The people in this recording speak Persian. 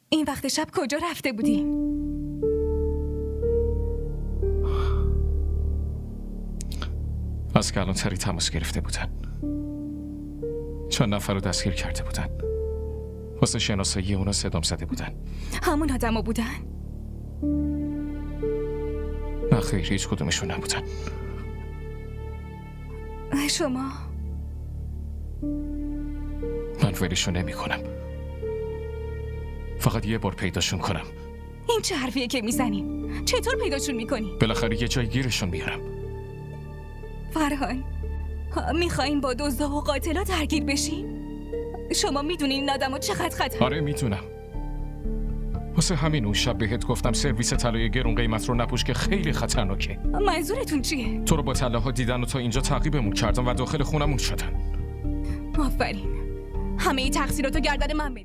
این وقت شب کجا رفته بودین؟ از کلانتری تماس گرفته بودن. چند نفر رو دستگیر کرده بودن. واسه شناسایی اونا صدام زده بودن. همون آدما بودن؟ نه خیر، هیچ کدومشون نبودن. شما؟ من ولشون نمی کنم. فقط یه بار پیداشون کنم. این چه حرفیه که میزنین؟ چطور پیداشون میکنی؟ بالاخره یه جای گیرشون میارم. فرهان، میخواین با دزدا و قاتلا درگیر بشین؟ شما میدونین این آدمو چقدر خطر؟ آره میدونم. واسه همین اون شب بهت گفتم سرویس طلای گرون قیمت رو نپوش که خیلی خطرناکه. منظورتون چیه؟ تو رو با طلاها دیدن و تا اینجا تعقیبمون کردن و داخل خونمون شدن. آفرین. همه تقصیراتو گردن من بندازین.